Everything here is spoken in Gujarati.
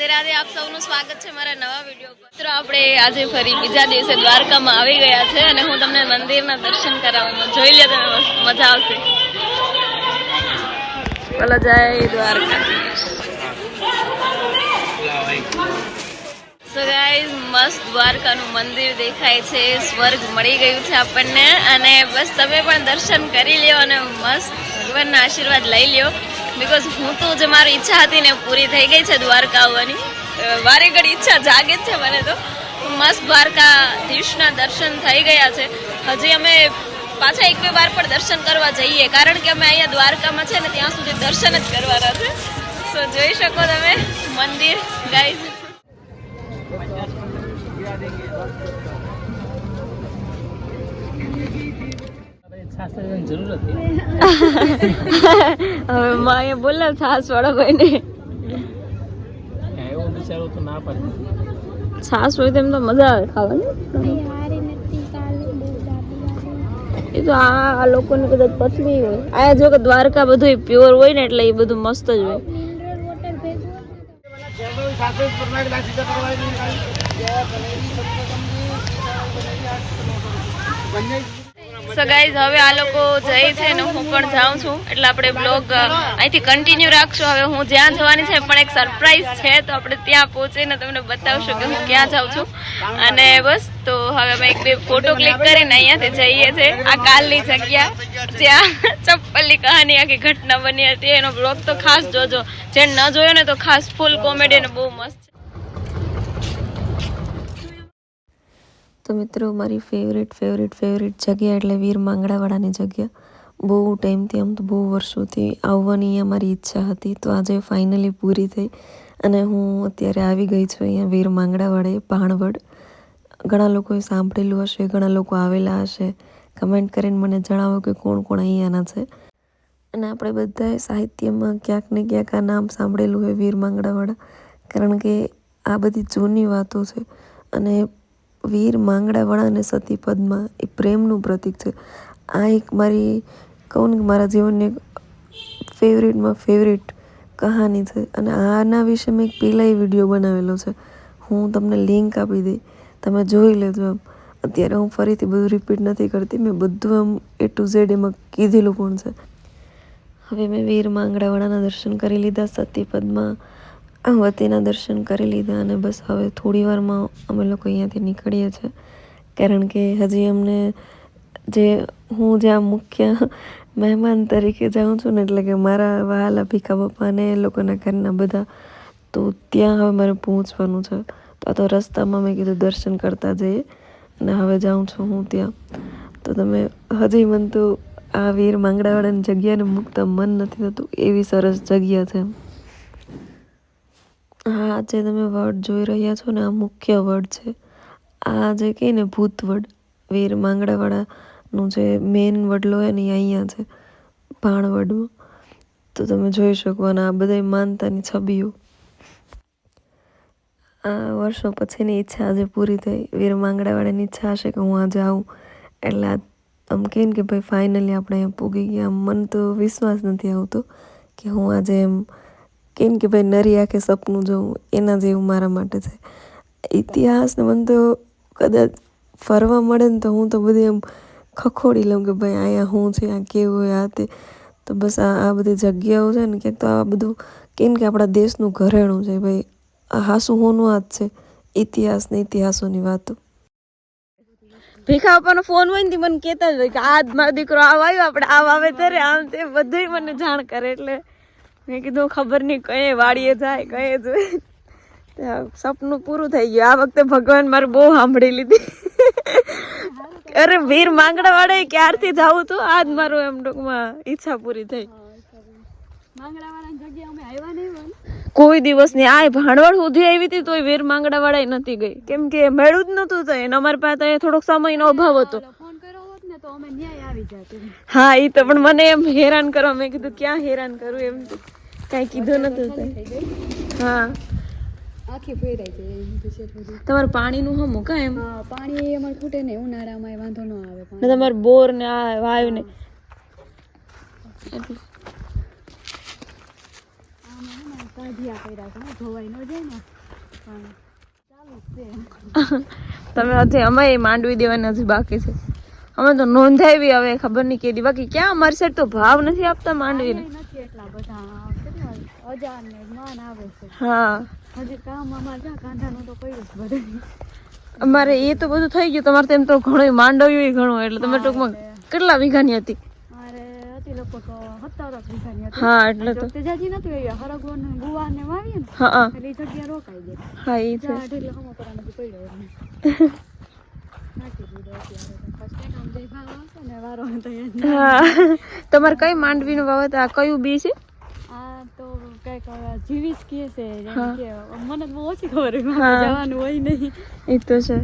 રાધે રાધે, આપ સૌનું સ્વાગત છે મારા નવા વિડીયો પર। મિત્રો આપણે આજે ફરી બીજા દિવસે દ્વારકામાં આવી ગયા છે અને હું તમને મંદિરના દર્શન કરાવવાનું જોઈ લે, તમે મજા આવશે। બોલો જય દ્વારકા। સો ગાઈઝ, મસ્ત દ્વારકાનું મંદિર દેખાય છે, સ્વર્ગ મળી ગયું છે આપણને અને બસ તમે પણ દર્શન કરી લ્યો અને મસ્ત ભગવાનના આશીર્વાદ લઈ લ્યો। બીકોઝ હું તો જે મારી ઈચ્છા હતી ને પૂરી થઈ ગઈ છે દ્વારકા આવવાની। વારે ઘડી ઈચ્છા જાગે જ છે મને તો। મસ્ત દ્વારકાધીશના દર્શન થઈ ગયા છે। હજી અમે પાછા એક બે વાર પણ દર્શન કરવા જઈએ, કારણ કે અમે અહીંયા દ્વારકામાં છે ને ત્યાં સુધી દર્શન જ કરવાના છે। સો જોઈ શકો તમે મંદિર ગાઈઝ। હવે માએ બોલે છાસ વાળો કોઈને છાસ હોય તેમ તો મજા આવે ખાવાની। એ તો આ લોકોને કદાચ પતલી હોય, આ જો કે દ્વારકા બધું પ્યોર હોય ને એટલે એ બધું મસ્ત જ હોય। સો ગાઈઝ, હવે આ લોકો જાય છે ને હું પણ જાઉં છું, એટલે આપણે બ્લોગ અહીંથી કન્ટિન્યુ રાખશું। હવે હું જ્યાં જવાની છે પણ એક સરપ્રાઈઝ છે, તો આપણે ત્યાં પહોંચીને તમને બતાવશું કે હું ક્યાં જાઉં છું। અને બસ તો હવે અમે એક બે ફોટો ક્લિક કરીને અહીંયાથી જઈએ છીએ આ કાલની જગ્યા જ્યાં ચપ્પલની કહાની આખી ઘટના બની હતી। એનો બ્લોગ તો ખાસ જોજો, જેને ન જોયો ને તો ખાસ ફૂલ કોમેડી ને બહુ મસ્ત છે। તો મિત્રો, મારી ફેવરેટ જગ્યા એટલે વીર માંગડાવાળાની જગ્યા। બહુ ટાઈમથી, આમ તો બહુ વર્ષોથી આવવાની અહીંયા મારી ઈચ્છા હતી, તો આજે ફાઇનલી પૂરી થઈ અને હું અત્યારે આવી ગઈ છું અહીંયા વીર માંગડાવાળે ભાણવડ। ઘણા લોકોએ સાંભળેલું હશે, ઘણા લોકો આવેલા હશે, કમેન્ટ કરીને મને જણાવો કે કોણ કોણ અહીંયાના છે। અને આપણે બધાએ સાહિત્યમાં ક્યાંક ને ક્યાંક આ નામ સાંભળેલું હોય વીર માંગડાવાળા, કારણ કે આ બધી જૂની વાતો છે। અને વીર માંગડાવાળા અને સતી પદ્મા એ પ્રેમનું પ્રતીક છે। આ એક મારી કહું ને મારા જીવનની ફેવરેટમાં ફેવરેટ કહાની છે અને આના વિશે મેં એક પહેલાં વિડીયો બનાવેલો છે, હું તમને લિંક આપી દઈ, તમે જોઈ લેજો। એમ અત્યારે હું ફરીથી બધું રિપીટ નથી કરતી, મેં બધું એમ A to Z એમાં કીધેલું પણ છે। હવે મેં વીર માંગડાવાળાના દર્શન કરી લીધા, સતી પદ્મા વતીના દર્શન કરી લીધા અને બસ હવે થોડી વારમાં અમે લોકો અહીંયાથી નીકળીએ છીએ, કારણ કે હજી અમને હું જ્યાં મુખ્ય મહેમાન તરીકે જાઉં છું ને, એટલે કે મારા વહાલા ભીખા બાપાને એ લોકોના ઘરના બધા, તો ત્યાં હવે મારે પહોંચવાનું છે। તો આ તો રસ્તામાં મેં કીધું દર્શન કરતા જઈએ અને હવે જાઉં છું હું ત્યાં। તો તમે હજી મને તો આ વીર માંગડાવાળાની જગ્યાને મૂકતા મન નથી થતું, એવી સરસ જગ્યા છે। હા, જે તમે વડ જોઈ રહ્યા છો ને, આ મુખ્ય વડ છે। આ જે કહે ને ભૂતવડ, વીર માંગડાવાળાનું જે મેન વડલો હોય ને એ અહીંયા છે ભાણવડમાં, તો તમે જોઈ શકો। અને આ બધા માનતાની છબીઓ, આ વર્ષો પછીની ઈચ્છા આજે પૂરી થઈ। વીર માંગડાવાળાની ઈચ્છા હશે કે હું આજે આવું, એટલે આમ કહે ને કે ભાઈ ફાઇનલી આપણે અહીંયા પૂગી ગયા। મને તો વિશ્વાસ નથી આવતો કે હું આજે એમ કેમ કે ભાઈ નરી આંખે સપનું જોઉં, એના જેવું મારા માટે છે ઇતિહાસ ને। મને તો કદાચ ફરવા મળે ને તો હું તો બધી એમ ખખોડી લઉં કે ભાઈ અહીંયા શું છે, આ કેવું હોય, આ તે। તો બસ આ બધી જગ્યાઓ છે ને, ક્યાંક તો આ બધું કેમ કે આપણા દેશનું ઘરેણું છે ભાઈ, આ હાસું હોનું આ જ છે, ઇતિહાસ ને ઇતિહાસોની વાતો। ભીખા બાપાનો ફોન હોય ને મને કહેતા જ હોય કે આ મારો દીકરો આવ્યો, આપણે આવે ત્યારે આમ તે બધું મને જાણ કરે, એટલે મેં કીધું ખબર નહીં કઈ વાડીએ જાય કઈ જોઈ, સપનું પૂરું થઈ ગયું। આ વખતે ભગવાન મારે બહુ સાંભળી લીધી। અરે વીર માંગડાવાળા ક્યારથી જાવું હતું, આજ મારું એમ ટૂંકમાં ઈચ્છા પૂરી થઈ। કોઈ દિવસ નહીં, આ ભાણવડ સુધી આવી હતી તોય વીર માંગડાવાળા નથી ગઈ, કેમ કે મેળું જ નતું થયું, અમારી પાસે થોડોક સમયનો અભાવ હતો। હા, એ તો પણ મને એમ હેરાન કરવા, મેં કીધું ક્યાં હેરાન કરું, એમ કઈ કીધું નતું। હા, આખી ફેરાઈ જાય। તમારું પાણીનું હમ કા એમ? હા, પાણી અમાર ખૂટે ને ઉનાળામાં વાંધો ન આવે, તમારે બોર ને આ વાયુ ને એટલે કાઢિયા કર્યા છે, ધોવાઈ ન જાય ને। તમે હજી અમે માંડવી દેવાની હજી બાકી છે. અમે તો નોંધાવી હવે ખબર નહીં કેદી બાકી ક્યાં અમારી સાઈડ તો ભાવ નથી આપતા માંડવીને. એટલા બધા કેટલા 1000 ને માન આવે છે. હા હજી કામ અમારે ત્યાં કાંધાનું તો પડ્યું જ બધું. અમારે એ તો બધું થઈ ગયું. તમારે તેમ તો ઘણું માંડવ્યું ઘણું એટલે તમે ટૂંકમાં કેટલા વીઘાની હતી? મારે હતી લગભગ 17 વીઘાની હતી. હા એટલે તો તેજાજી નથી આવી હરગવન ગુવાર ને વાવીએ ને હા એટલે એ જગ્યા રોકાઈ ગઈ. હા એ છે. એટલે હમો પર નથી પડ્યો એટલે નાખી દીધો અત્યારે ફર્સ્ટ ટાઈમ જઈ ભાવ આવશે ને વારો તો હા તમારે કઈ માંડવીનું વાવેતર આ કયું બી છે? આ તો કઈક જીવીસ કે છે જેમ કે મને બહુ ઓછી ખબર હોય જવાનું હોય નહીં એ તો છે.